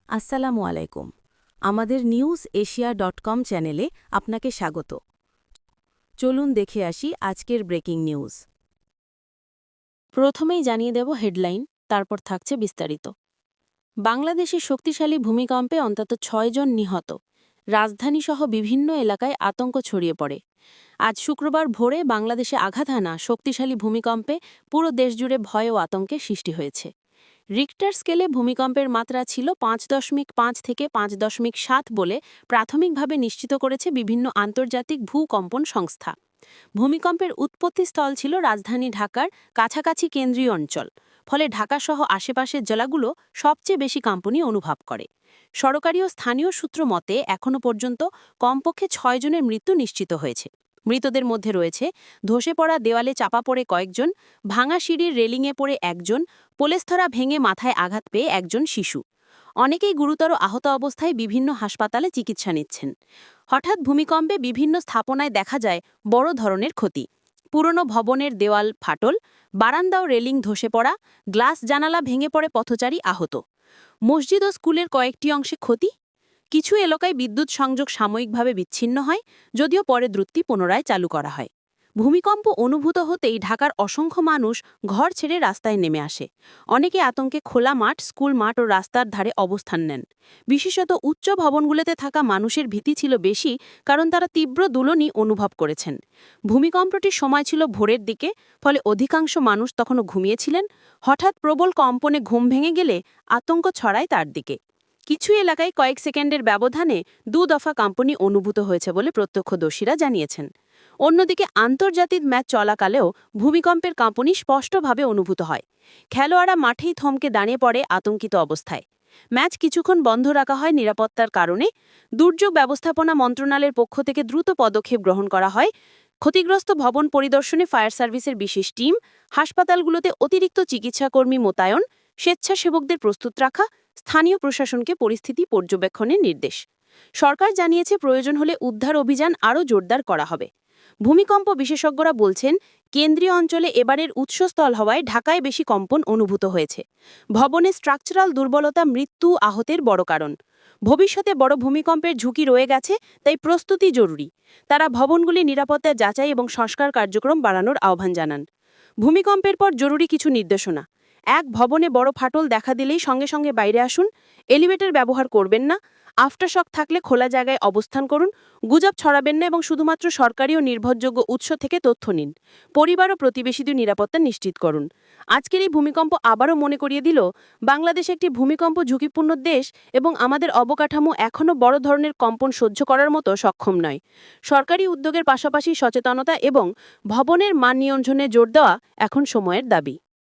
আসসালামু আলাইকুম। আমাদের নিউজএশিয়া.com চ্যানেলে আপনাকে স্বাগত। চলুন দেখে আসি আজকের ব্রেকিং নিউজ। প্রথমেই জানিয়ে দেব হেডলাইন, তারপর থাকছে বিস্তারিত। বাংলাদেশে শক্তিশালী ভূমিকম্পে অন্তত ৬ জন নিহত। রাজধানীসহ বিভিন্ন এলাকায় আতঙ্ক ছড়িয়ে পড়ে। আজ শুক্রবার ভোরে বাংলাদেশে আঘাত হানা শক্তিশালী ভূমিকম্পে পুরো দেশজুড়ে ভয় ও আতঙ্কের সৃষ্টি হয়েছে। রিক্টার স্কেলে ভূমিকম্পের মাত্রা ছিল ৫.৫ থেকে ৫.৭ বলে প্রাথমিকভাবে নিশ্চিত করেছে বিভিন্ন আন্তর্জাতিক ভূকম্পন সংস্থা। ভূমিকম্পের উৎপত্তিস্থল ছিল রাজধানী ঢাকার কাছাকাছি কেন্দ্রীয় অঞ্চল, ফলে ঢাকাসহ আশেপাশের জেলাগুলো সবচেয়ে বেশি কাঁপুনি অনুভব করে। সরকারি ও স্থানীয় সূত্র মতে এখনও পর্যন্ত কমপক্ষে ৬ জনের মৃত্যু নিশ্চিত হয়েছে। মৃতদের মধ্যে রয়েছে ধসে পড়া দেওয়ালে চাপা পড়ে কয়েকজন, ভাঙা সিঁড়ির রেলিংয়ে পড়ে একজন, পোলেস্থরা ভেঙে মাথায় আঘাত পেয়ে একজন শিশু। অনেকেই গুরুতর আহত অবস্থায় বিভিন্ন হাসপাতালে চিকিৎসা নিচ্ছেন। হঠাৎ ভূমিকম্পে বিভিন্ন স্থাপনায় দেখা যায় বড় ধরনের ক্ষতি। পুরনো ভবনের দেওয়াল ফাটল, বারান্দা ও রেলিং ধসে পড়া, গ্লাস জানালা ভেঙে পড়ে পথচারী আহত। মসজিদ ও স্কুলের কয়েকটি অংশে ক্ষতি। কিছু এলাকায় বিদ্যুৎ সংযোগ সাময়িকভাবে বিচ্ছিন্ন হয়, যদিও পরে দ্রুতই পুনরায় চালু করা হয়। ভূমিকম্প অনুভূত হতেই ঢাকার অসংখ্য মানুষ ঘর ছেড়ে রাস্তায় নেমে আসে। অনেকে আতঙ্কে খোলা মাঠ, স্কুল মাঠ ও রাস্তার ধারে অবস্থান নেন। বিশেষত উচ্চ ভবনগুলোতে থাকা মানুষের ভীতি ছিল বেশি, কারণ তারা তীব্র দুলনি অনুভব করেছেন। ভূমিকম্পটির সময় ছিল ভোরের দিকে, ফলে অধিকাংশ মানুষ তখনও ঘুমিয়েছিলেন। হঠাৎ প্রবল কম্পনে ঘুম ভেঙে গেলে আতঙ্ক ছড়ায় তার দিকে। কিছু এলাকায় কয়েক সেকেন্ডের ব্যবধানে ২ দফা কাঁপুনি অনুভূত হয়েছে বলে প্রত্যক্ষদর্শীরা জানিয়েছেন। অন্যদিকে আন্তর্জাতিক ম্যাচ চলাকালেও ভূমিকম্পের কাঁপুনি স্পষ্টভাবে অনুভূত হয়। খেলোয়াড়রা মাঠেই থমকে দাঁড়িয়ে পড়ে আতঙ্কিত অবস্থায়। ম্যাচ কিছুক্ষণ বন্ধ রাখা হয় নিরাপত্তার কারণে। দুর্যোগ ব্যবস্থাপনা মন্ত্রণালয়ের পক্ষ থেকে দ্রুত পদক্ষেপ গ্রহণ করা হয়। ক্ষতিগ্রস্ত ভবন পরিদর্শনে ফায়ার সার্ভিসের বিশেষ টিম, হাসপাতালগুলোতে অতিরিক্ত চিকিৎসাকর্মী মোতায়েন, স্বেচ্ছাসেবকদের প্রস্তুত রাখা, স্থানীয় প্রশাসনকে পরিস্থিতি পর্যবেক্ষণের নির্দেশ। সরকার জানিয়েছে প্রয়োজন হলে উদ্ধার অভিযান আরও জোরদার করা হবে। ভূমিকম্প বিশেষজ্ঞরা বলছেন, কেন্দ্রীয় অঞ্চলে এবারের উৎসস্থল হওয়ায় ঢাকায় বেশি কম্পন অনুভূত হয়েছে। ভবনে স্ট্রাকচারাল দুর্বলতা মৃত্যু আহতের বড় কারণ। ভবিষ্যতে বড় ভূমিকম্পের ঝুঁকি রয়ে গেছে, তাই প্রস্তুতি জরুরি। তারা ভবনগুলি নিরাপত্তা যাচাই এবং সংস্কার কার্যক্রম বাড়ানোর আহ্বান জানান। ভূমিকম্পের পর জরুরি কিছু নির্দেশনা। এক ভবনে বড় ফাটল দেখা দিলেই সঙ্গে সঙ্গে বাইরে আসুন। এলিভেটর ব্যবহার করবেন না। আফটারশক থাকলে খোলা জায়গায় অবস্থান করুন। গুজব ছড়াবেন না এবং শুধুমাত্র সরকারি ও নির্ভরযোগ্য উৎস থেকে তথ্য নিন। পরিবার ও প্রতিবেশীদের নিরাপত্তা নিশ্চিত করুন। আজকের এই ভূমিকম্প আবারও মনে করিয়ে দিল, বাংলাদেশ একটি ভূমিকম্প ঝুঁকিপূর্ণ দেশ এবং আমাদের অবকাঠামো এখনও বড় ধরনের কম্পন সহ্য করার মতো সক্ষম নয়। সরকারি উদ্যোগের পাশাপাশি সচেতনতা এবং ভবনের মান নিয়ন্ত্রণে জোর দেওয়া এখন সময়ের দাবি।